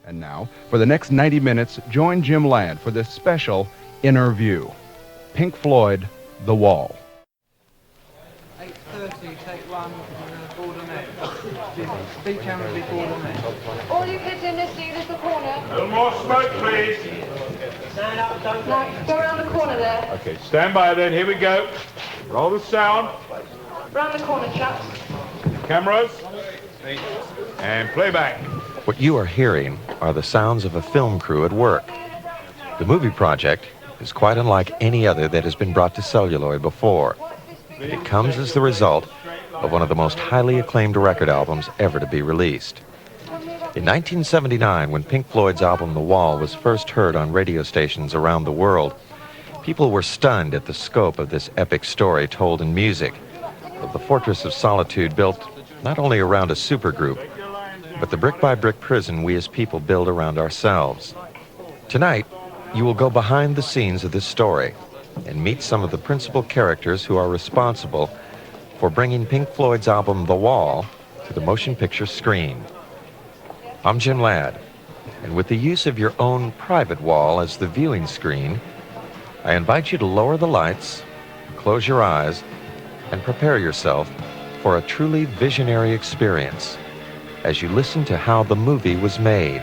And now, for the next 90 minutes, join Jim Ladd for this special Inner View. Pink Floyd, The Wall. 8:30, take one, border net. Speed camera be border net. All you kids in this seat is the corner. A little more smoke, please. Stand up, don't go around the corner there. Okay, stand by then. Here we go. Roll the sound. Round the corner, chaps. Cameras. And playback. What you are hearing are the sounds of a film crew at work. The movie project is quite unlike any other that has been brought to celluloid before. It comes as the result of one of the most highly acclaimed record albums ever to be released. In 1979, when Pink Floyd's album The Wall was first heard on radio stations around the world, people were stunned at the scope of this epic story told in music, of the fortress of solitude built not only around a supergroup, but the brick-by-brick prison we as people build around ourselves. Tonight, you will go behind the scenes of this story and meet some of the principal characters who are responsible for bringing Pink Floyd's album The Wall to the motion picture screen. I'm Jim Ladd, and with the use of your own private wall as the viewing screen, I invite you to lower the lights, close your eyes, and prepare yourself for a truly visionary experience as you listen to how the movie was made.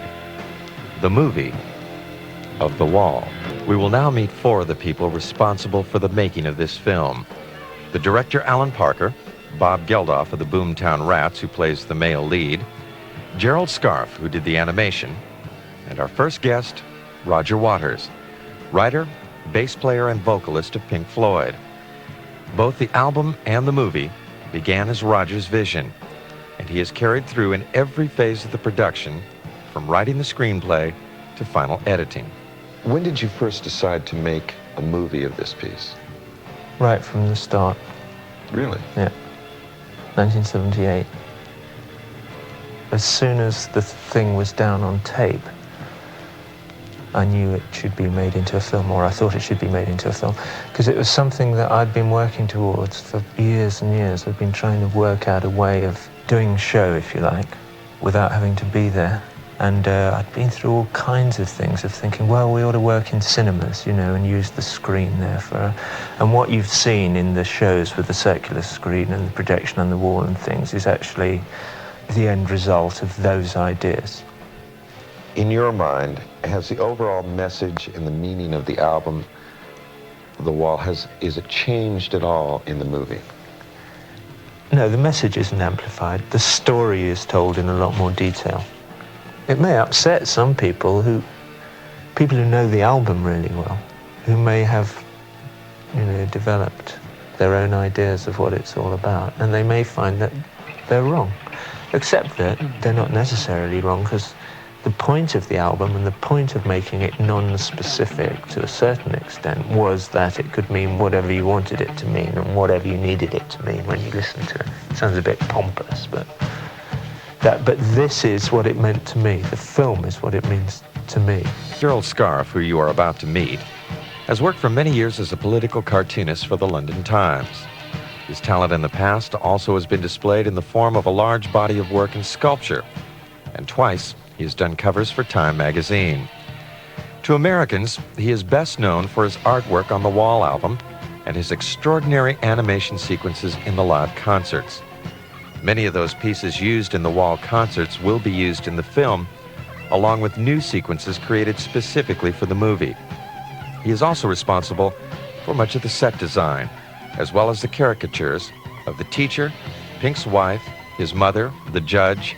The movie of The Wall. We will now meet four of the people responsible for the making of this film. The director, Alan Parker, Bob Geldof of the Boomtown Rats, who plays the male lead, Gerald Scarfe, who did the animation, and our first guest, Roger Waters, writer, bass player, and vocalist of Pink Floyd. Both the album and the movie began as Roger's vision, and he is carried through in every phase of the production, from writing the screenplay to final editing. When did you first decide to make a movie of this piece? Right from the start. Really? Yeah. 1978. As soon as the thing was down on tape, I knew it should be made into a film, or I thought it should be made into a film, because it was something that I'd been working towards for years and years. I'd been trying to work out a way of doing a show, if you like, without having to be there. And I'd been through all kinds of things of thinking, well, we ought to work in cinemas, you know, and use the screen there for... And what you've seen in the shows with the circular screen and the projection on the wall and things is actually the end result of those ideas. In your mind, has the overall message and the meaning of the album, The Wall, is it changed at all in the movie? No, the message isn't amplified. The story is told in a lot more detail. It may upset some people who know the album really well, who may have, you know, developed their own ideas of what it's all about, and they may find that they're wrong. Except that they're not necessarily wrong, because the point of the album and the point of making it non-specific to a certain extent was that it could mean whatever you wanted it to mean and whatever you needed it to mean when you listen to it. It sounds a bit pompous, but this is what it meant to me. The film is what it means to me. Gerald Scarfe, who you are about to meet, has worked for many years as a political cartoonist for the London Times. His talent in the past also has been displayed in the form of a large body of work in sculpture, and twice he has done covers for Time magazine. To Americans, he is best known for his artwork on the Wall album and his extraordinary animation sequences in the live concerts. Many of those pieces used in the Wall concerts will be used in the film, along with new sequences created specifically for the movie. He is also responsible for much of the set design, as well as the caricatures of the teacher, Pink's wife, his mother, the judge,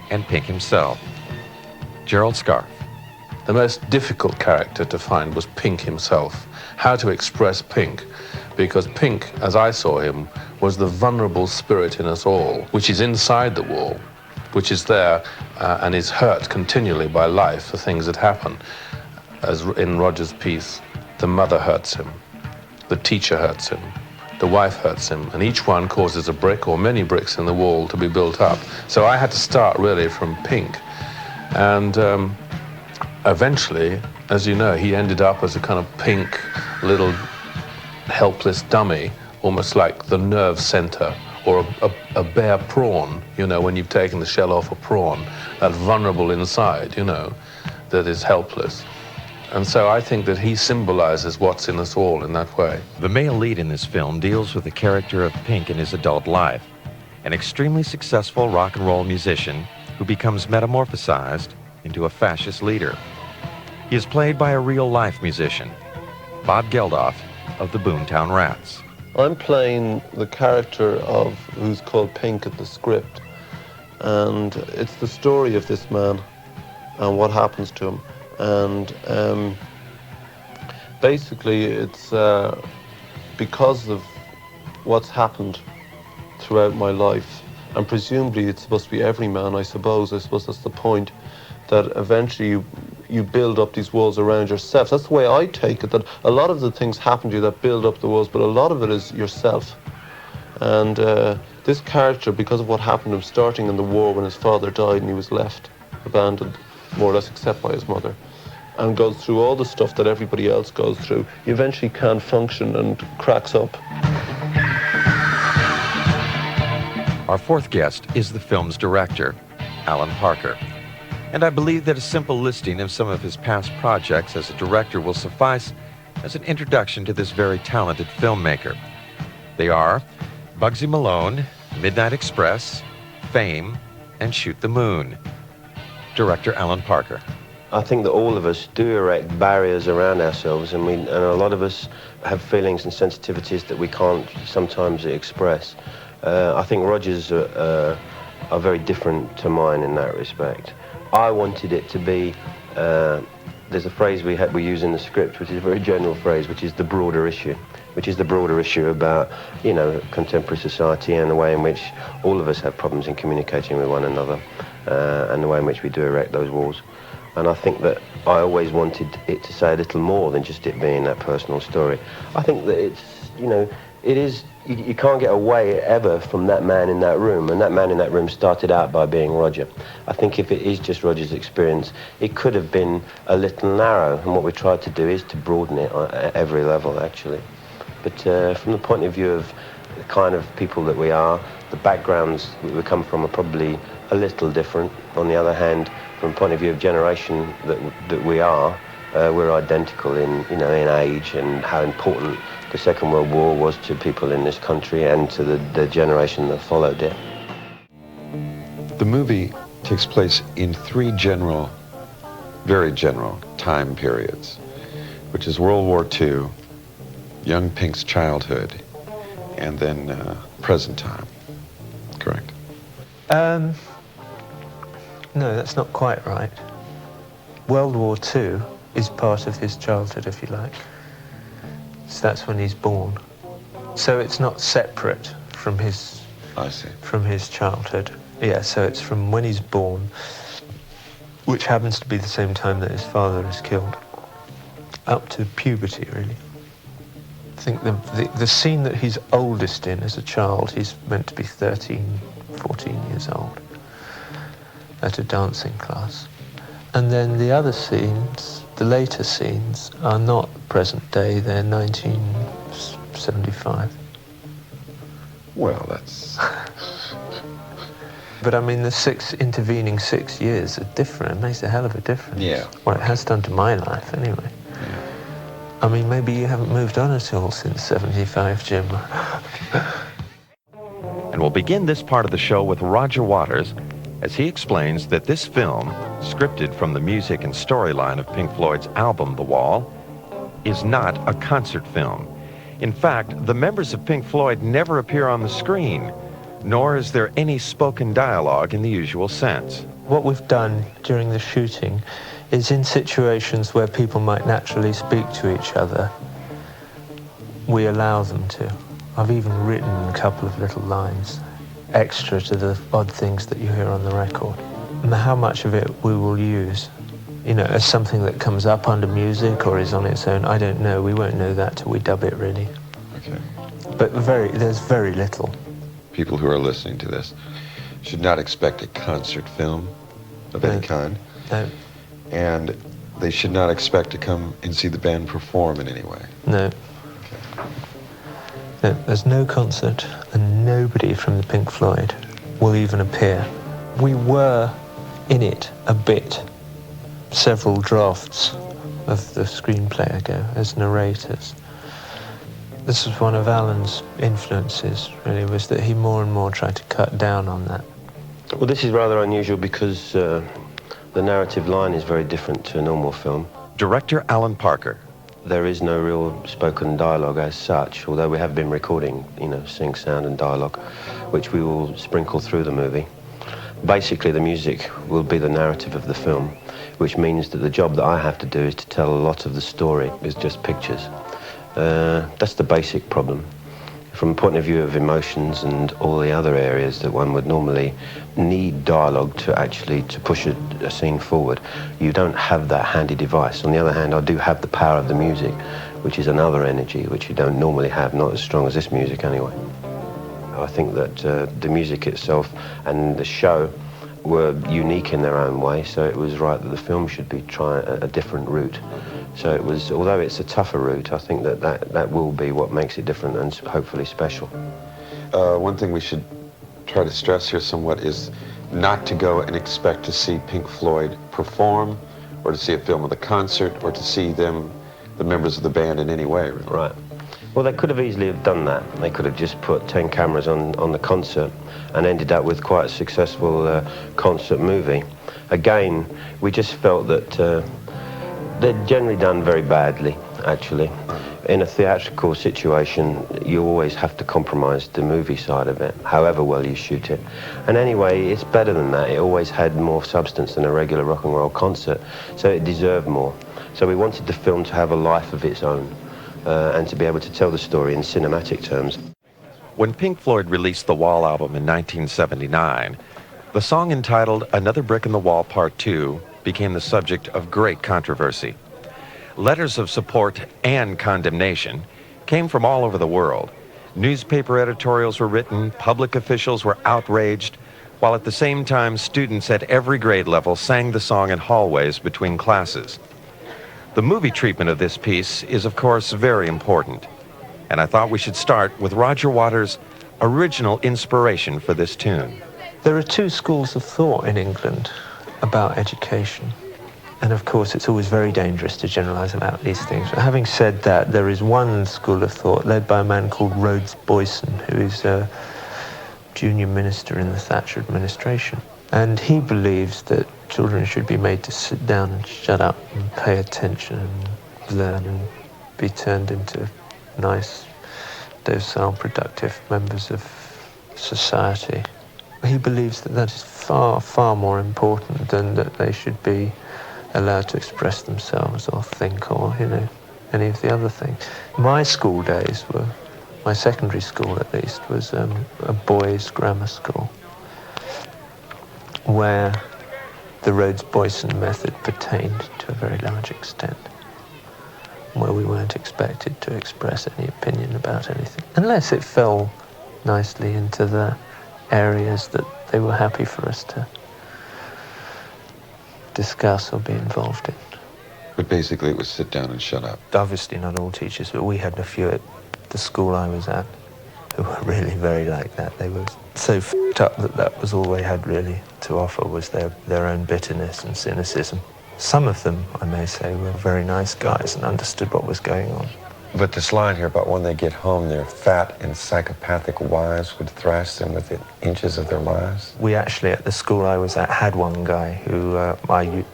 and Pink himself. Gerald Scarfe. The most difficult character to find was Pink himself. How to express Pink, because Pink, as I saw him, was the vulnerable spirit in us all, which is inside the wall, which is there and is hurt continually by life for things that happen. As in Roger's piece, the mother hurts him, the teacher hurts him, the wife hurts him, and each one causes a brick or many bricks in the wall to be built up. So I had to start really from Pink. And eventually, as you know, he ended up as a kind of pink little helpless dummy, almost like the nerve center or a bare prawn, you know, when you've taken the shell off a prawn, that vulnerable inside, you know, that is helpless. And so I think that he symbolizes what's in us all in that way. The male lead in this film deals with the character of Pink in his adult life, an extremely successful rock and roll musician who becomes metamorphosized into a fascist leader. He is played by a real-life musician, Bob Geldof of the Boomtown Rats. I'm playing the character of who's called Pink at the script, and it's the story of this man and what happens to him. And basically it's because of what's happened throughout my life, and presumably it's supposed to be every man, I suppose that's the point, that eventually you build up these walls around yourself. That's the way I take it, that a lot of the things happen to you that build up the walls, but a lot of it is yourself. And this character, because of what happened to him starting in the war when his father died and he was left abandoned, more or less, except by his mother, and goes through all the stuff that everybody else goes through, he eventually can't function and cracks up. Our fourth guest is the film's director, Alan Parker. And I believe that a simple listing of some of his past projects as a director will suffice as an introduction to this very talented filmmaker. They are Bugsy Malone, Midnight Express, Fame, and Shoot the Moon. Director Alan Parker. I think that all of us do erect barriers around ourselves, and a lot of us have feelings and sensitivities that we can't sometimes express. I think Roger's are very different to mine in that respect. I wanted it to be, there's a phrase we use in the script, which is a very general phrase, which is the broader issue, about, you know, contemporary society and the way in which all of us have problems in communicating with one another, and the way in which we do erect those walls. And I think that I always wanted it to say a little more than just it being that personal story. I think that it's, you know, it is, you can't get away ever from that man in that room, and that man in that room started out by being Roger. I think if it is just Roger's experience, it could have been a little narrow, and what we tried to do is to broaden it at every level, actually. But from the point of view of the kind of people that we are, the backgrounds that we come from are probably a little different. On the other hand, from the point of view of generation that we are, we're identical in, you know, in age and how important the Second World War was to people in this country and to the generation that followed it. The movie takes place in three general, very general time periods, which is World War II, young Pink's childhood, and then present time. Correct? No, that's not quite right. World War II is part of his childhood, if you like. So that's when he's born. So it's not separate from his... I see. From his childhood. Yeah, so it's from when he's born, which happens to be the same time that his father is killed, up to puberty, really. I think the scene that he's oldest in as a child, he's meant to be 13, 14 years old at a dancing class. And then the other scenes, the later scenes, are not present day, they're 1975. Well, that's... But I mean, the intervening 6 years are different. It makes a hell of a difference. Yeah. Well, it has done to my life, anyway. Yeah. I mean, maybe you haven't moved on at all since 75, Jim. And we'll begin this part of the show with Roger Waters as he explains that this film, scripted from the music and storyline of Pink Floyd's album, The Wall, is not a concert film. In fact, the members of Pink Floyd never appear on the screen, nor is there any spoken dialogue in the usual sense. What we've done during the shooting is in situations where people might naturally speak to each other, we allow them to. I've even written a couple of little lines extra to the odd things that you hear on the record. And how much of it we will use, you know, as something that comes up under music or is on its own, I don't know. We won't know that till we dub it, really. Okay. But there's very little. People who are listening to this should not expect a concert film of any kind. No. And they should not expect to come and see the band perform in any way. No. Okay. No, there's no concert and nobody from the Pink Floyd will even appear. We were in it a bit. Several drafts of the screenplay ago as narrators. This was one of Alan's influences, really, was that he more and more tried to cut down on that. Well, this is rather unusual because the narrative line is very different to a normal film. Director Alan Parker. There is no real spoken dialogue as such, although we have been recording, sync, sound and dialogue, which we will sprinkle through the movie. Basically, the music will be the narrative of the film, which means that the job that I have to do is to tell a lot of the story with just pictures. That's the basic problem. From the point of view of emotions and all the other areas that one would normally need dialogue to push a scene forward, you don't have that handy device. On the other hand, I do have the power of the music, which is another energy which you don't normally have, not as strong as this music anyway. I think that the music itself and the show were unique in their own way, so it was right that the film should be trying a different route. So it was, although it's a tougher route, I think that will be what makes it different and hopefully special. One thing we should try to stress here somewhat is not to go and expect to see Pink Floyd perform, or to see a film of the concert, or to see them, the members of the band, in any way. Really. Right. Well, they could have easily have done that. They could have just put 10 cameras on the concert and ended up with quite a successful concert movie. Again, we just felt that they're generally done very badly, actually. In a theatrical situation, you always have to compromise the movie side of it, however well you shoot it. And anyway, it's better than that. It always had more substance than a regular rock and roll concert, so it deserved more. So we wanted the film to have a life of its own and to be able to tell the story in cinematic terms. When Pink Floyd released the Wall album in 1979, the song entitled Another Brick in the Wall Part 2 became the subject of great controversy. Letters of support and condemnation came from all over the world. Newspaper editorials were written, public officials were outraged, while at the same time students at every grade level sang the song in hallways between classes. The movie treatment of this piece is, of course, very important, and I thought we should start with Roger Waters' original inspiration for this tune. There are two schools of thought in England about education. And of course, it's always very dangerous to generalize about these things. But having said that, there is one school of thought led by a man called Rhodes Boyson, who is a junior minister in the Thatcher administration. And he believes that children should be made to sit down and shut up and pay attention and learn and be turned into nice, docile, productive members of society. He believes that that is far, far more important than that they should be allowed to express themselves or think or, any of the other things. My school days were, my secondary school at least, was a boys' grammar school where the Rhodes Boyson method pertained to a very large extent, where we weren't expected to express any opinion about anything, unless it fell nicely into the areas that they were happy for us to discuss or be involved in. But basically it was sit down and shut up. Obviously not all teachers, but we had a few at the school I was at who were really very like that. They were so f***ed up that was all they had really to offer, was their own bitterness and cynicism. Some of them, I may say, were very nice guys and understood what was going on. But this line here about when they get home, their fat and psychopathic wives would thrash them within inches of their lives. We actually, at the school I was at, had one guy who I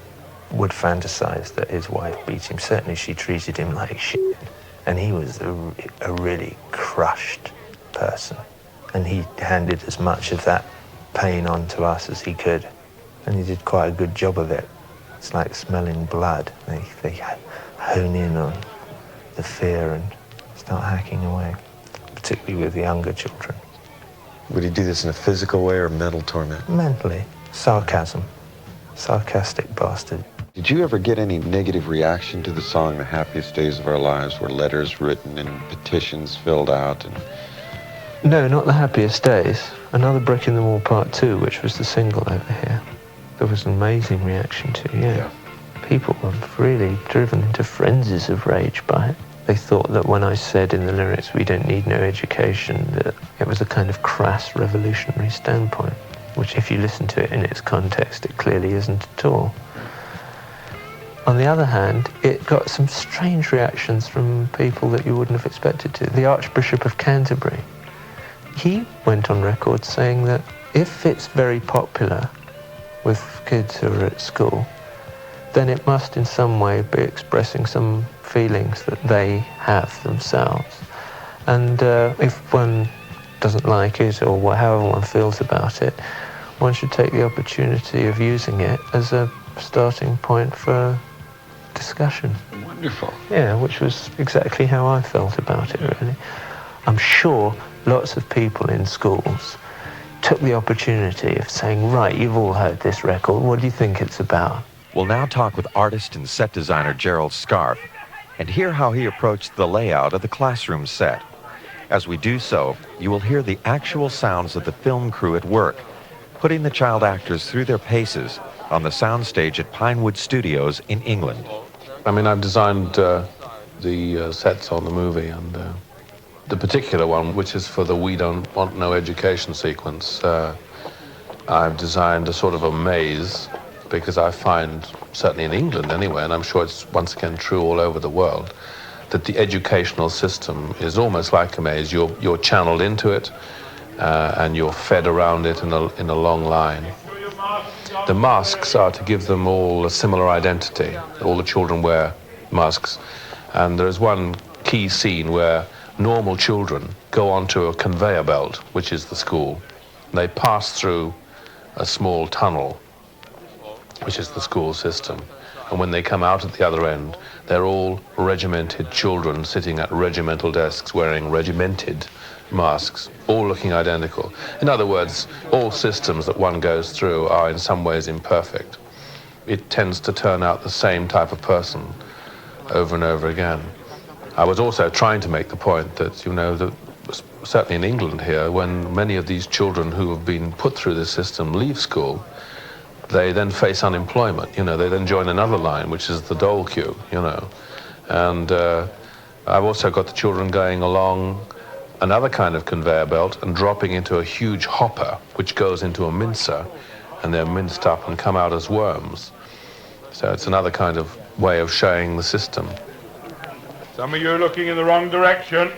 would fantasize that his wife beat him. Certainly she treated him like shit. And he was a really crushed person. And he handed as much of that pain on to us as he could. And he did quite a good job of it. It's like smelling blood. They hone in on the fear and start hacking away, particularly with the younger children. Would he do this in a physical way or mental torment? Mentally. Sarcasm. Sarcastic bastard. Did you ever get any negative reaction to the song The Happiest Days of Our Lives, where letters written and petitions filled out? No, not The Happiest Days. Another Brick in the Wall Part 2, which was the single over here. There was an amazing reaction to, yeah. People were really driven into frenzies of rage by it. They thought that when I said in the lyrics, we don't need no education, that it was a kind of crass revolutionary standpoint, which if you listen to it in its context, it clearly isn't at all. On the other hand, it got some strange reactions from people that you wouldn't have expected to. The Archbishop of Canterbury, he went on record saying that if it's very popular with kids who are at school, then it must in some way be expressing some feelings that they have themselves. And if one doesn't like it, or however one feels about it, one should take the opportunity of using it as a starting point for discussion. Wonderful. Yeah, which was exactly how I felt about it, really. I'm sure lots of people in schools took the opportunity of saying, right, you've all heard this record, what do you think it's about? We'll now talk with artist and set designer Gerald Scarfe and hear how he approached the layout of the classroom set. As we do so, you will hear the actual sounds of the film crew at work, putting the child actors through their paces on the soundstage at Pinewood Studios in England. I mean, I've designed the sets on the movie, and the particular one, which is for the We Don't Want No Education sequence, I've designed a sort of a maze, because I find, certainly in England anyway, and I'm sure it's once again true all over the world, that the educational system is almost like a maze. You're channeled into it, and you're fed around it in a long line. The masks are to give them all a similar identity. All the children wear masks. And there is one key scene where normal children go onto a conveyor belt, which is the school. They pass through a small tunnel, which is the school system. And when they come out at the other end, they're all regimented children sitting at regimental desks wearing regimented masks, all looking identical. In other words, all systems that one goes through are in some ways imperfect. It tends to turn out the same type of person over and over again. I was also trying to make the point that, you know, that certainly in England here, when many of these children who have been put through this system leave school, they then face unemployment. You know, they then join another line, which is the dole queue, you know. And I've also got the children going along another kind of conveyor belt and dropping into a huge hopper, which goes into a mincer, and they're minced up and come out as worms. So it's another kind of way of showing the system. Some of you are looking in the wrong direction.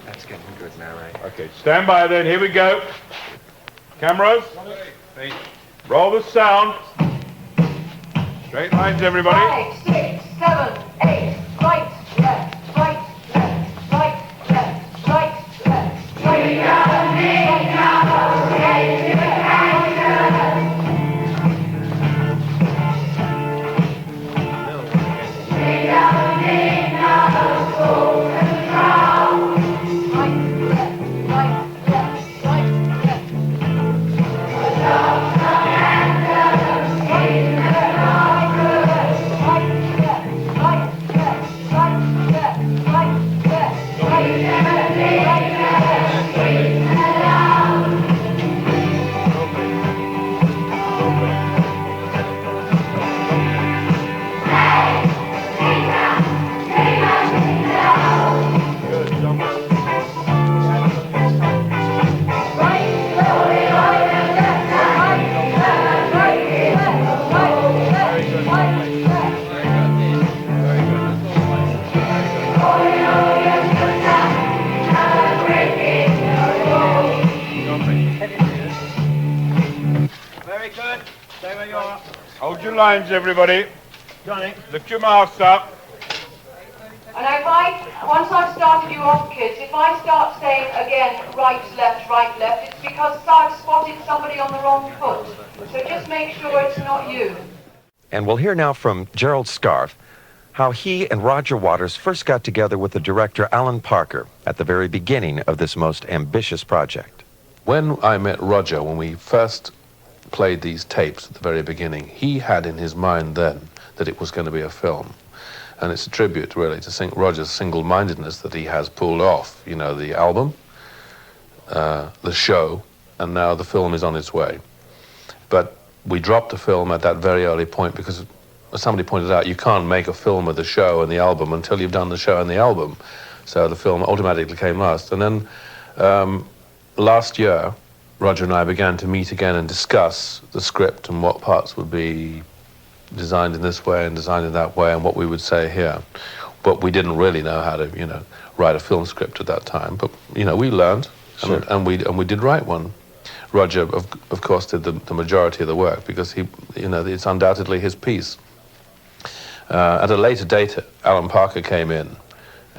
That's getting good now, right? Okay, stand by then. Here we go. Cameras. Roll the sound. Straight lines, everybody. 5, 6, 7, 8. Right, left, right, left, right, left, right, left. We don't need no education. We don't need no school control. Right, left, right, left, right, left. Hold your lines, everybody. Johnny, lift your masks up. And once I've started you off, kids, if I start saying again, right, left, it's because I've spotted somebody on the wrong foot. So just make sure it's not you. And we'll hear now from Gerald Scarfe how he and Roger Waters first got together with the director Alan Parker at the very beginning of this most ambitious project. When I met Roger, when we first played these tapes at the very beginning, he had in his mind then that it was going to be a film. And it's a tribute, really, to Roger's single-mindedness that he has pulled off. You know, the album, the show, and now the film is on its way. But we dropped the film at that very early point because as somebody pointed out, you can't make a film of the show and the album until you've done the show and the album. So the film automatically came last. And then last year, Roger and I began to meet again and discuss the script and what parts would be designed in this way and designed in that way and what we would say here. But we didn't really know how to, you know, write a film script at that time. But, you know, we learned, Sure. and we did write one. Roger, of course, did the majority of the work because he, you know, it's undoubtedly his piece. At a later date, Alan Parker came in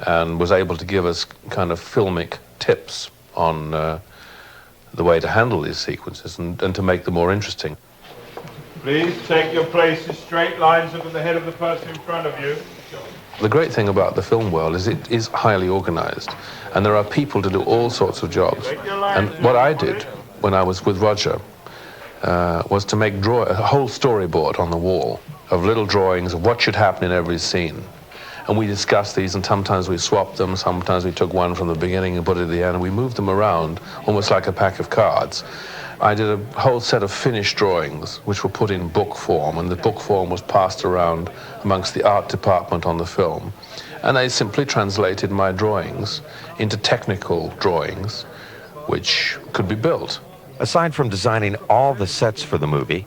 and was able to give us kind of filmic tips on the way to handle these sequences and to make them more interesting. Please take your places, straight lines up at the head of the person in front of you. The great thing about the film world is it is highly organized, and there are people to do all sorts of jobs. And what I did when I was with Roger was to make a whole storyboard on the wall of little drawings of what should happen in every scene. And we discussed these, and sometimes we swapped them, sometimes we took one from the beginning and put it at the end, and we moved them around almost like a pack of cards. I did a whole set of finished drawings which were put in book form, and the book form was passed around amongst the art department on the film. And they simply translated my drawings into technical drawings which could be built. Aside from designing all the sets for the movie,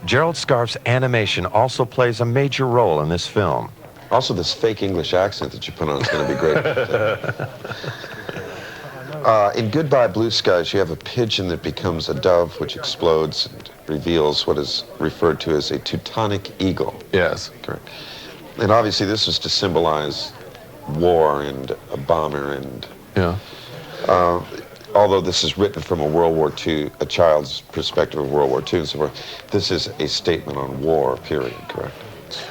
Gerald Scarfe's animation also plays a major role in this film. Also, this fake English accent that you put on is going to be great. In Goodbye Blue Skies, you have a pigeon that becomes a dove, which explodes and reveals what is referred to as a Teutonic eagle. Yes. Correct. And obviously, this was to symbolize war and a bomber and... Yeah. Although this is written from a child's perspective of World War II and so forth, this is a statement on war, period, correct?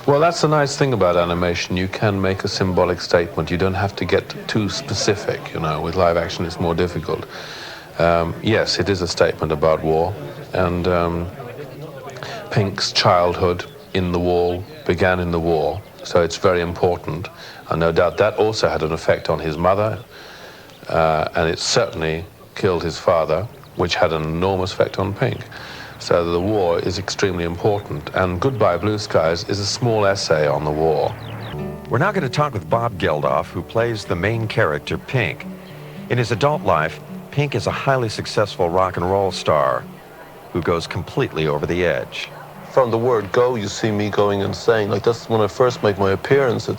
Well, that's the nice thing about animation. You can make a symbolic statement. You don't have to get too specific, you know. With live action, it's more difficult. Yes, it is a statement about war. And Pink's childhood in the war began in the war. So it's very important. And no doubt that also had an effect on his mother. And it certainly killed his father, which had an enormous effect on Pink. So the war is extremely important, and Goodbye Blue Skies is a small essay on the war. We're now going to talk with Bob Geldof, who plays the main character, Pink. In his adult life, Pink is a highly successful rock and roll star who goes completely over the edge. From the word go, you see me going insane. Like, that's when I first make my appearance.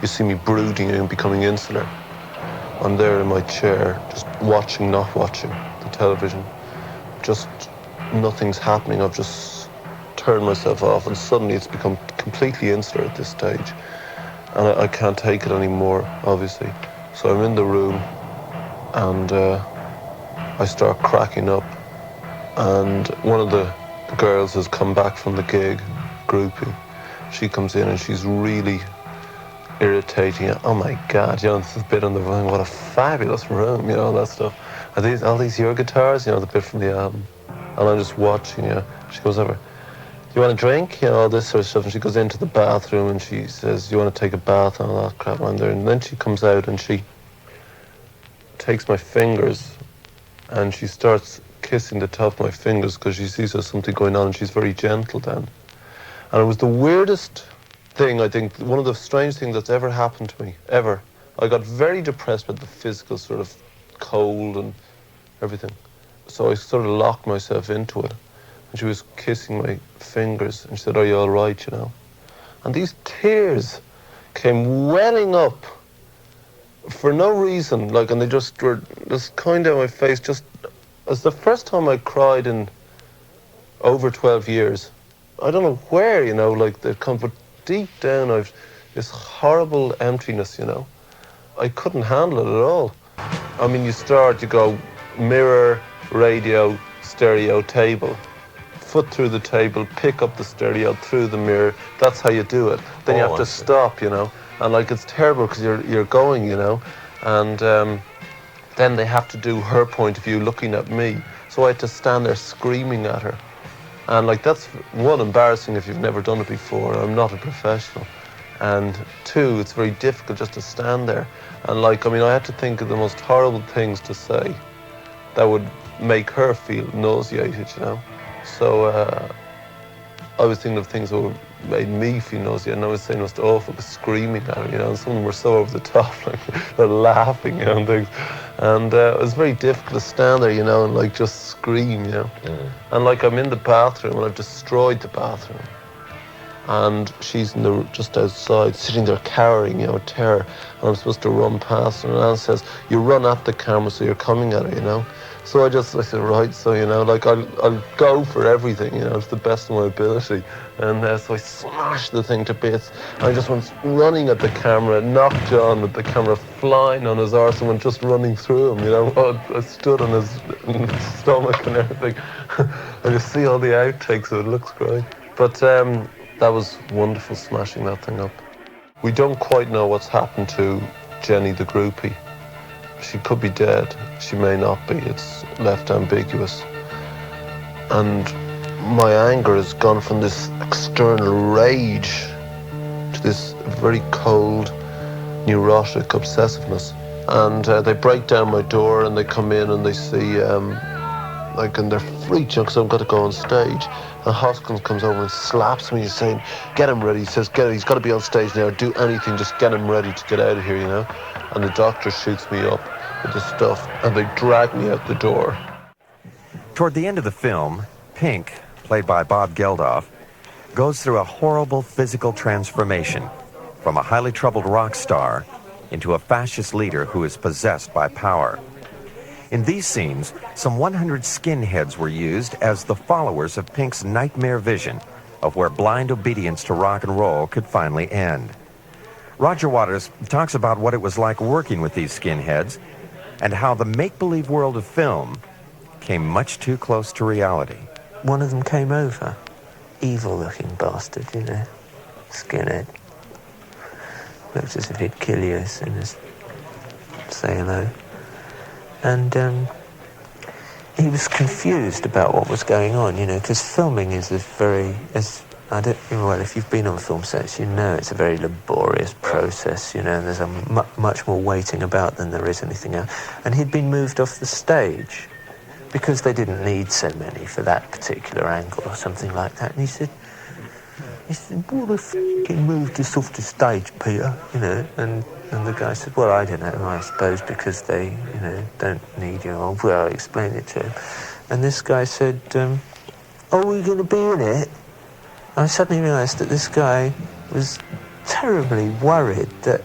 You see me brooding and becoming insular. I'm there in my chair, just watching, not watching the television. Just nothing's happening. I've just turned myself off, and suddenly it's become completely insular at this stage. And I can't take it anymore, obviously. So I'm in the room, and I start cracking up. And one of the girls has come back from the gig, groupie. She comes in, and she's really irritating. Oh my God, you know, this bit on the room, what a fabulous room, you know, all that stuff. Are all these your guitars, you know, the bit from the album? And I'm just watching, you know. She goes over, do you want a drink? You know, all this sort of stuff. And she goes into the bathroom and she says, do you want to take a bath and all that crap on there? And then she comes out and she takes my fingers and she starts kissing the top of my fingers because she sees there's something going on, and she's very gentle then. And it was the weirdest thing, I think, one of the strange things that's ever happened to me, ever. I got very depressed with the physical sort of cold and everything. So I sort of locked myself into it. And she was kissing my fingers and she said, are you all right, you know? And these tears came welling up for no reason, like, and they just were just coming down my face. Just as the first time I cried in over 12 years. I don't know where, you know, like, they come, but deep down I've this horrible emptiness, you know. I couldn't handle it at all. I mean, you go mirror, radio, stereo, table. Foot through the table, pick up the stereo through the mirror. That's how you do it. Then you have to stop, you know. And like, it's terrible because you're going, you know. And then they have to do her point of view looking at me. So I had to stand there screaming at her. And like, that's one, embarrassing if you've never done it before. I'm not a professional. And two, it's very difficult just to stand there. And like, I mean, I had to think of the most horrible things to say that would make her feel nauseated, you know. So I was thinking of things that made me feel nauseous, and I was saying it was awful, but screaming at it, you know, and some of them were so over the top, like they're laughing, you know, and things. And it was very difficult to stand there, you know, and like just scream, you know. And like I'm in the bathroom and I've destroyed the bathroom. And she's in just outside, sitting there cowering, you know, terror. And I'm supposed to run past her, and Anne says, you run at the camera, so you're coming at her, you know. So I said, right, so, you know, like, I'll go for everything, you know, it's the best of my ability. And so I smashed the thing to bits. I just went running at the camera, knocked John with the camera flying on his arse, and went just running through him, you know. I stood on his stomach and everything. I just see all the outtakes, so it looks great. But that was wonderful, smashing that thing up. We don't quite know what's happened to Jenny the groupie. She could be dead, she may not be, it's left ambiguous. And my anger has gone from this external rage to this very cold, neurotic obsessiveness. And they break down my door and they come in and they see, like, and they're freaked, because I've got to go on stage. And Hoskins comes over and slaps me, saying, get him ready. He says, he's got to be on stage now, do anything, just get him ready to get out of here, you know. And the doctor shoots me up with the stuff, and they drag me out the door. Toward the end of the film, Pink, played by Bob Geldof, goes through a horrible physical transformation from a highly troubled rock star into a fascist leader who is possessed by power. In these scenes, some 100 skinheads were used as the followers of Pink's nightmare vision of where blind obedience to rock and roll could finally end. Roger Waters talks about what it was like working with these skinheads and how the make-believe world of film came much too close to reality. One of them came over, evil-looking bastard, you know, skinhead. Looked as if he'd kill you as soon as say hello. And he was confused about what was going on, you know, because filming is a very, well, if you've been on film sets, you know it's a very laborious process, you know, and there's much more waiting about than there is anything else. And he'd been moved off the stage because they didn't need so many for that particular angle or something like that. And he said, what the f***ing moved us off the stage, Peter, you know, and the guy said, well, I don't know, I suppose because they, you know, don't need you. Well, I explained it to him. And this guy said, are we going to be in it? I suddenly realised that this guy was terribly worried that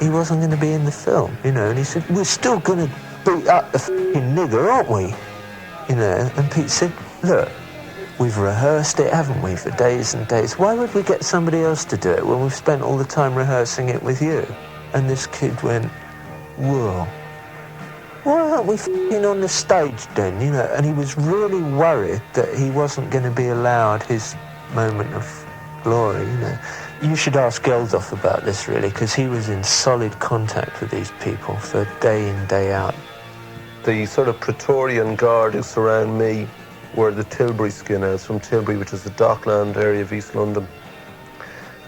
he wasn't going to be in the film, you know, and he said, we're still going to beat up the f***ing nigger, aren't we? You know, and Pete said, look, we've rehearsed it, haven't we, for days and days. Why would we get somebody else to do it when we've spent all the time rehearsing it with you? And this kid went, whoa, why aren't we f***ing on the stage then, you know? And he was really worried that he wasn't going to be allowed his moment of glory, you know. You should ask Geldof about this, really, because he was in solid contact with these people for day in, day out. The sort of Praetorian Guard who surround me were the Tilbury skinheads from Tilbury, which is the Dockland area of East London.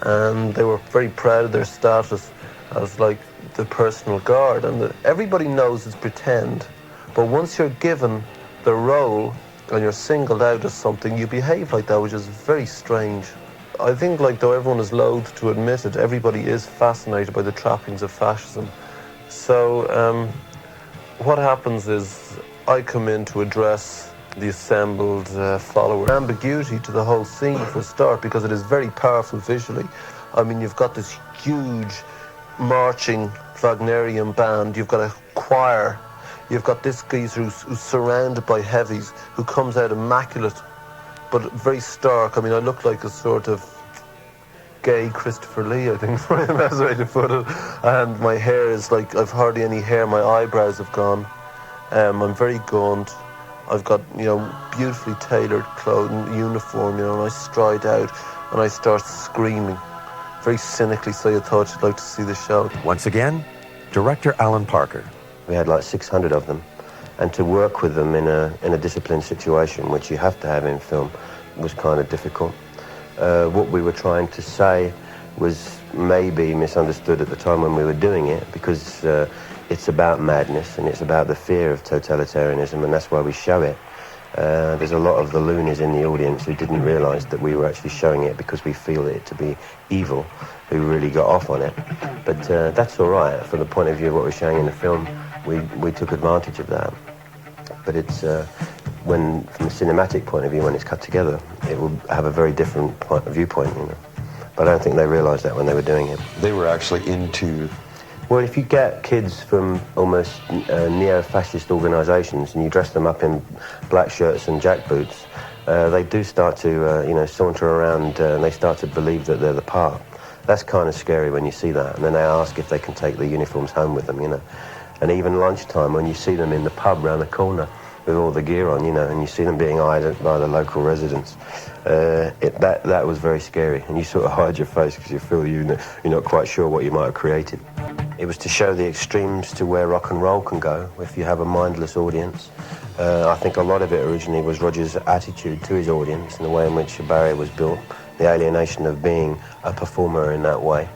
And they were very proud of their status as like the personal guard. And everybody knows it's pretend, but once you're given the role and you're singled out as something, you behave like that, which is very strange. I think, like, though everyone is loath to admit it, everybody is fascinated by the trappings of fascism. So what happens is I come in to address the assembled follower. Ambiguity to the whole scene for a start, because it is very powerful visually. I mean, you've got this huge marching Wagnerian band, you've got a choir, you've got this geezer who's surrounded by heavies, who comes out immaculate, but very stark. I mean, I look like a sort of gay Christopher Lee, I think, for the best way to put it. And my hair is like, I've hardly any hair, my eyebrows have gone. I'm very gaunt. I've got, you know, beautifully tailored clothing, uniform, you know, and I stride out and I start screaming. Very cynically, so you thought you'd like to see the show. Once again, director Alan Parker. We had like 600 of them, and to work with them in a disciplined situation, which you have to have in film, was kind of difficult. What we were trying to say was maybe misunderstood at the time when we were doing it, because it's about madness and it's about the fear of totalitarianism, and that's why we show it. There's a lot of the loonies in the audience who didn't realise that we were actually showing it because we feel it to be evil, who really got off on it. But that's all right. From the point of view of what we're showing in the film, we took advantage of that. But it's when, from a cinematic point of view, when it's cut together, it will have a very different viewpoint, you know. But I don't think they realised that when they were doing it. They were actually into... Well, if you get kids from almost neo-fascist organisations and you dress them up in black shirts and jackboots, they do start to, you know, saunter around and they start to believe that they're the part. That's kind of scary when you see that. And then they ask if they can take the uniforms home with them, you know. And even lunchtime, when you see them in the pub round the corner with all the gear on, you know, and you see them being eyed by the local residents, that was very scary. And you sort of hide your face because you feel you're not quite sure what you might have created. It was to show the extremes to where rock and roll can go if you have a mindless audience. I think a lot of it originally was Roger's attitude to his audience and the way in which a barrier was built, the alienation of being a performer in that way.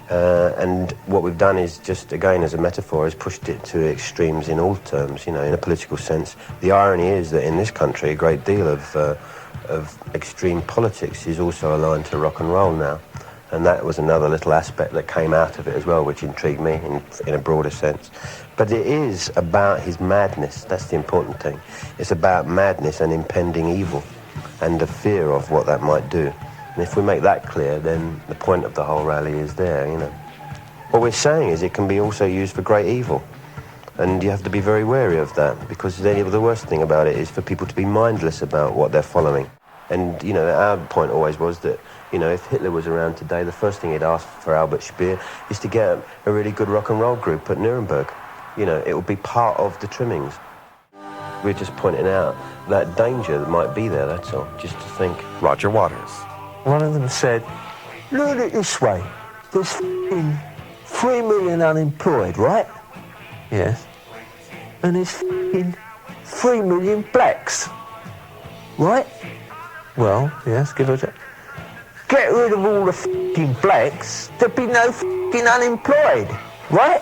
And what we've done is just, again, as a metaphor, is pushed it to extremes in all terms, you know, in a political sense. The irony is that in this country, a great deal of extreme politics is also aligned to rock and roll now. And that was another little aspect that came out of it as well, which intrigued me in a broader sense. But it is about his madness. That's the important thing. It's about madness and impending evil and the fear of what that might do. And if we make that clear, then the point of the whole rally is there, you know. What we're saying is it can be also used for great evil. And you have to be very wary of that, because then the worst thing about it is for people to be mindless about what they're following. And, you know, our point always was that, you know, if Hitler was around today, the first thing he'd ask for Albert Speer is to get a really good rock and roll group at Nuremberg. You know, it would be part of the trimmings. We're just pointing out that danger that might be there, that's all, just to think. Roger Waters. One of them said, look at it this way, there's 3 million unemployed, right? Yes. And there's 3 million blacks, right? Well, yes, give it a... Get rid of all the blacks, there'd be no unemployed, right?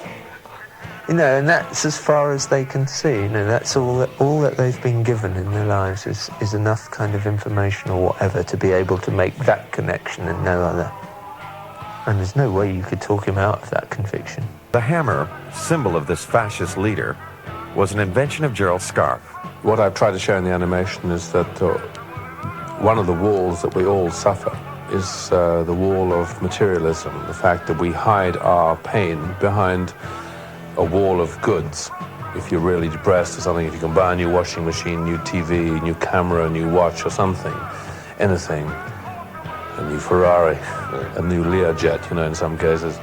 You know, and that's as far as they can see. You know, that's all that they've been given in their lives is enough kind of information or whatever to be able to make that connection and no other. And there's no way you could talk him out of that conviction. The hammer, symbol of this fascist leader, was an invention of Gerald Scarfe. What I've tried to show in the animation is that one of the walls that we all suffer is the wall of materialism, the fact that we hide our pain behind a wall of goods. If you're really depressed or something, if you can buy a new washing machine, new TV, new camera, a new watch or something, anything, a new Ferrari, a new Learjet, you know, in some cases,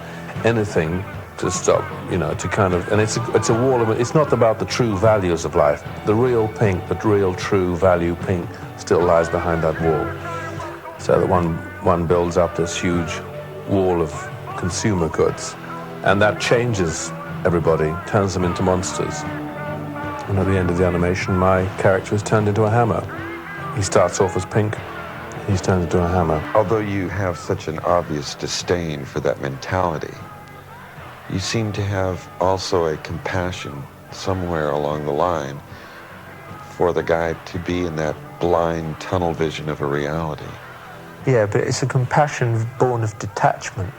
anything to stop, you know, to kind of, and it's a wall of, it's not about the true values of life. The real Pink, the real true value Pink still lies behind that wall. So that one builds up this huge wall of consumer goods, and that changes everybody, turns them into monsters. And at the end of the animation, my character is turned into a hammer. He starts off as Pink, he's turned into a hammer. Although you have such an obvious disdain for that mentality, you seem to have also a compassion somewhere along the line for the guy to be in that blind tunnel vision of a reality. Yeah, but it's a compassion born of detachment.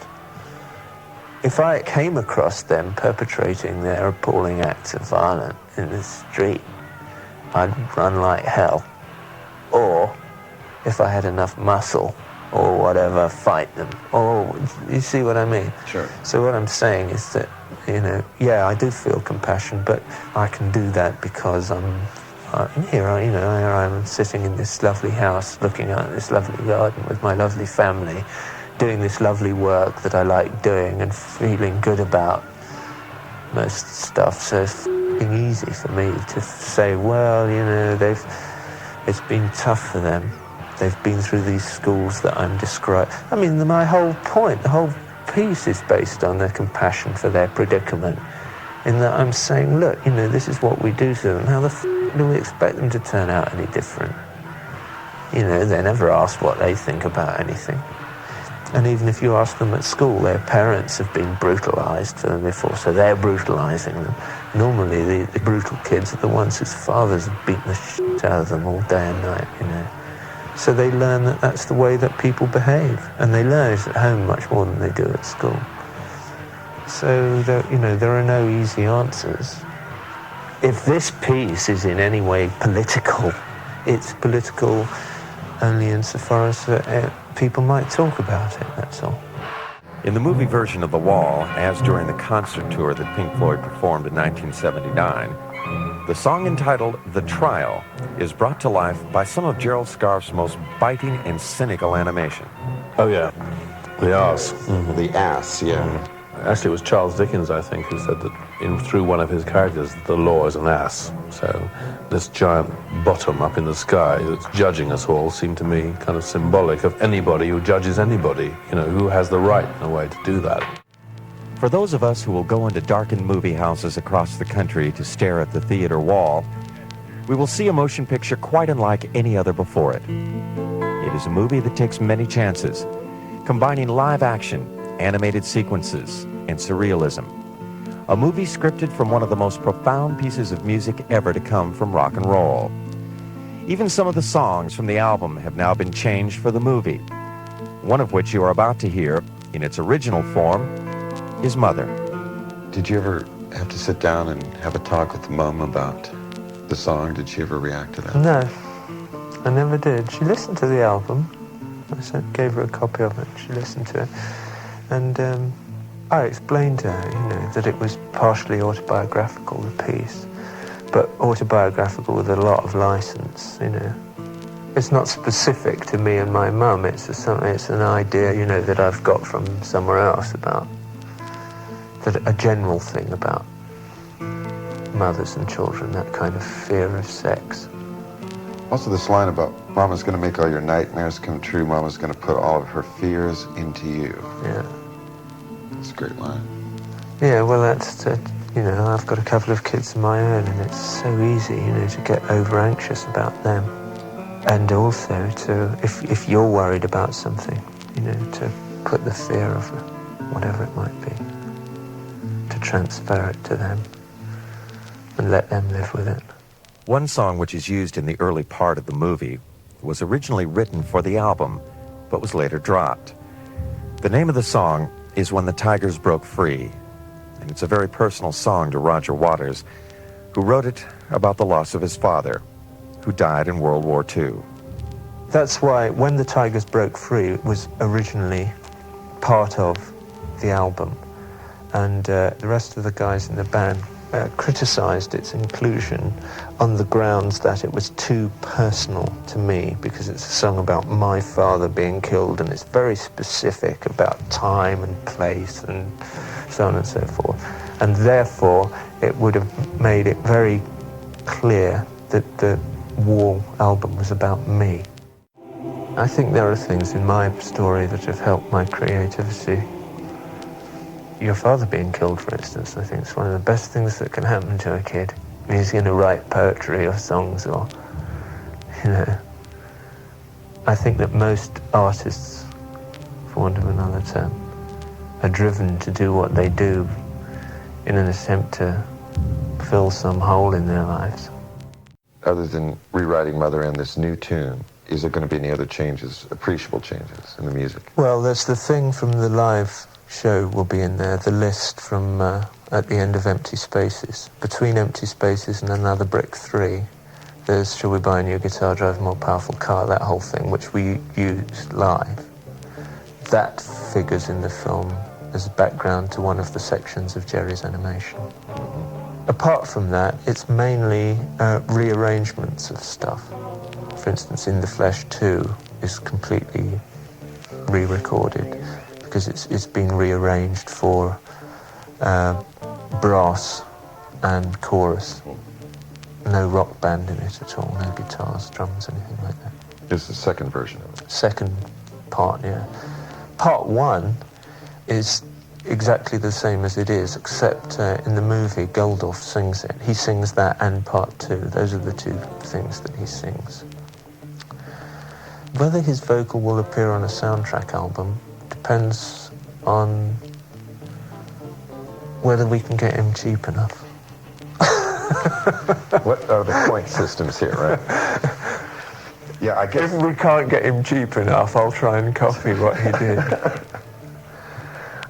If I came across them perpetrating their appalling acts of violence in the street, I'd run like hell. Or, if I had enough muscle or whatever, fight them. Or, you see what I mean? Sure. So what I'm saying is that, you know, yeah, I do feel compassion, but I can do that because here I'm sitting in this lovely house, looking at this lovely garden with my lovely family, doing this lovely work that I like doing and feeling good about most stuff. So it's easy for me to say, well, you know, it's been tough for them. They've been through these schools that I'm describing. I mean, my whole point, the whole piece is based on their compassion for their predicament, in that I'm saying, look, you know, this is what we do to them. How the do we expect them to turn out any different? You know, they're never asked what they think about anything. And even if you ask them at school, their parents have been brutalised for them before, so they're brutalising them. Normally, the brutal kids are the ones whose fathers have beaten the shit out of them all day and night, you know. So they learn that that's the way that people behave, and they learn it at home much more than they do at school. So, there are no easy answers. If this piece is in any way political, it's political only insofar as people might talk about it, that's all. In the movie version of The Wall, as during the concert tour that Pink Floyd performed in 1979, the song entitled The Trial is brought to life by some of Gerald Scarfe's most biting and cynical animation. Oh, yeah. The ass. Mm-hmm. The ass, yeah. Actually, it was Charles Dickens, I think, who said that through one of his characters, the law is an ass. So this giant bottom up in the sky that's judging us all seemed to me kind of symbolic of anybody who judges anybody, who has the right, in a way, to do that. For those of us who will go into darkened movie houses across the country to stare at the theater wall, we will see a motion picture quite unlike any other before it. It is a movie that takes many chances, combining live action, animated sequences, and surrealism. A movie scripted from one of the most profound pieces of music ever to come from rock and roll. Even some of the songs from the album have now been changed for the movie, one of which you are about to hear in its original form is Mother. Did you ever have to sit down and have a talk with Mum about the song? Did she ever react to that? No, I never did. She listened to the album. I gave her a copy of it. She listened to it. And I explained to her, that it was partially autobiographical, the piece, but autobiographical with a lot of license, It's not specific to me and my mum. It's an idea, that I've got from somewhere else about a general thing about mothers and children, that kind of fear of sex. Also this line about Mama's going to make all your nightmares come true, Mama's going to put all of her fears into you. Yeah. That's a great line. Yeah, well, that's, I've got a couple of kids of my own, and it's so easy, to get over-anxious about them. And also if you're worried about something, to put the fear of whatever it might be, to transfer it to them and let them live with it. One song which is used in the early part of the movie was originally written for the album, but was later dropped. The name of the song is When the Tigers Broke Free, and it's a very personal song to Roger Waters, who wrote it about the loss of his father, who died in World War II. That's why When the Tigers Broke Free was originally part of the album, and the rest of the guys in the band criticised its inclusion on the grounds that it was too personal to me, because it's a song about my father being killed, and it's very specific about time and place and so on and so forth. And therefore, it would have made it very clear that the War album was about me. I think there are things in my story that have helped my creativity. Your father being killed, for instance, I think it's one of the best things that can happen to a kid. He's going to write poetry or songs or, I think that most artists, for want of another term, are driven to do what they do in an attempt to fill some hole in their lives. Other than rewriting Mother and this new tune, is there going to be any other changes, appreciable changes in the music? Well, there's the thing from the live show will be in there, the list from at the end of Empty Spaces. Between Empty Spaces and Another Brick 3, there's Shall We Buy a New Guitar, Drive a More Powerful Car, that whole thing, which we used live. That figures in the film as background to one of the sections of Jerry's animation. Apart from that, it's mainly rearrangements of stuff. For instance, In the Flesh 2 is completely re-recorded because it's been rearranged for brass and chorus. No rock band in it at all, no guitars, drums, anything like that. It's the second version of it. Second part, yeah. Part 1 is exactly the same as it is, except in the movie, Geldof sings it. He sings that and part 2. Those are the two things that he sings. Whether his vocal will appear on a soundtrack album depends on whether we can get him cheap enough. What are the point systems here, right? Yeah, I guess... If we can't get him cheap enough, I'll try and copy what he did.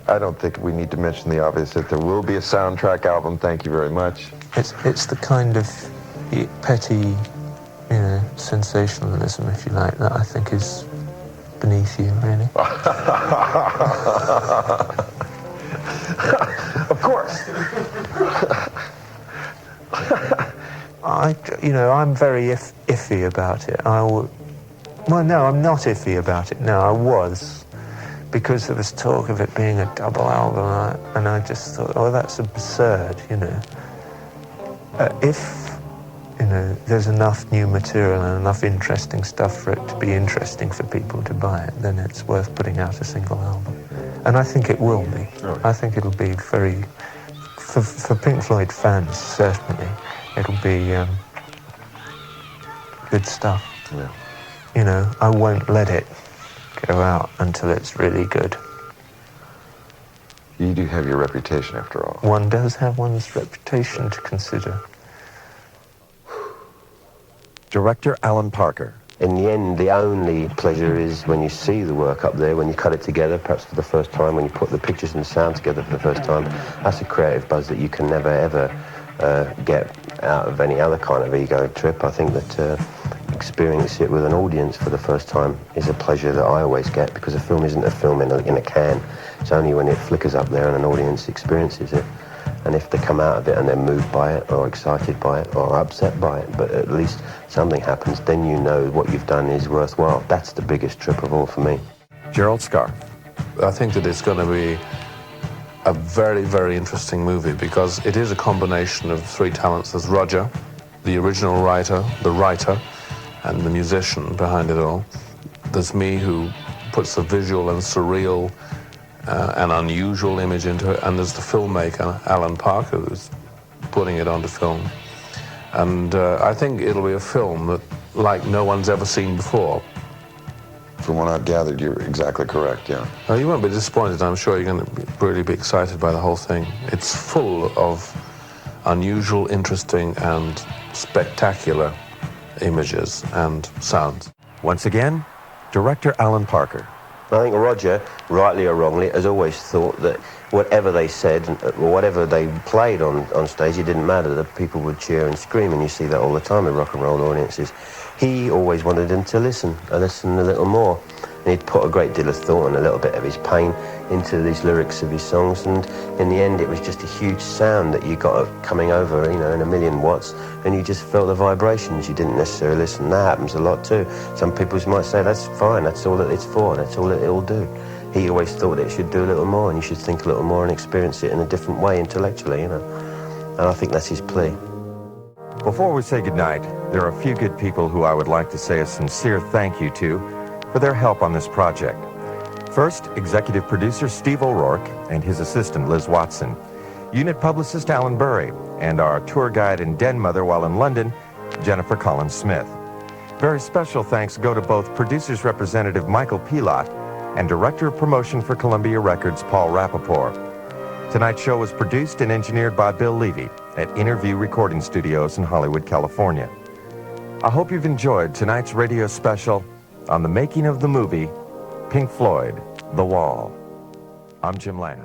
I don't think we need to mention the obvious that there will be a soundtrack album. Thank you very much. It's the kind of petty, sensationalism, if you like, that I think is beneath you, really. Of course. I'm very iffy about it. Well, no, I'm not iffy about it. No, I was, because there was talk of it being a double album, and I just thought, oh, that's absurd, If, there's enough new material and enough interesting stuff for it to be interesting for people to buy it, then it's worth putting out a single album. And I think it will be. I think it'll be very, for Pink Floyd fans, certainly, it'll be good stuff. Yeah. I won't let it go out until it's really good. You do have your reputation, after all. One does have one's reputation to consider. Director Alan Parker. In the end, the only pleasure is when you see the work up there, when you cut it together, perhaps for the first time, when you put the pictures and the sound together for the first time. That's a creative buzz that you can never, ever get out of any other kind of ego trip. I think that experience it with an audience for the first time is a pleasure that I always get, because a film isn't a film in a can. It's only when it flickers up there and an audience experiences it. And if they come out of it and they're moved by it, or excited by it, or upset by it, but at least something happens, then you know what you've done is worthwhile. That's the biggest trip of all for me. Gerald Scarfe. I think that it's going to be a very, very interesting movie, because it is a combination of three talents. There's Roger, the original writer, and the musician behind it all. There's me, who puts the visual and surreal an unusual image into it, and there's the filmmaker, Alan Parker, who's putting it onto film. And I think it'll be a film that, like no one's ever seen before. From what I've gathered, you're exactly correct, yeah. Oh, you won't be disappointed. I'm sure you're going to really be excited by the whole thing. It's full of unusual, interesting, and spectacular images and sounds. Once again, director Alan Parker. I think Roger, rightly or wrongly, has always thought that whatever they said or whatever they played on stage, it didn't matter, that people would cheer and scream, and you see that all the time with rock and roll audiences. He always wanted them to listen a little more. And he'd put a great deal of thought and a little bit of his pain into these lyrics of his songs, and in the end it was just a huge sound that you got coming over, in 1,000,000 watts, and you just felt the vibrations. You didn't necessarily listen. That happens a lot too. Some people might say, that's fine, that's all that it's for, that's all that it'll do. He always thought it should do a little more, and you should think a little more and experience it in a different way intellectually, And I think that's his plea. Before we say goodnight, there are a few good people who I would like to say a sincere thank you to for their help on this project. First, executive producer Steve O'Rourke and his assistant Liz Watson, unit publicist Alan Burry, and our tour guide and den mother while in London, Jennifer Collins Smith. Very special thanks go to both producers representative Michael Pilot and director of promotion for Columbia Records Paul Rappaport. Tonight's show was produced and engineered by Bill Levy at Interview Recording Studios in Hollywood, California. I hope you've enjoyed tonight's radio special on the making of the movie Pink Floyd, The Wall. I'm Jim Land.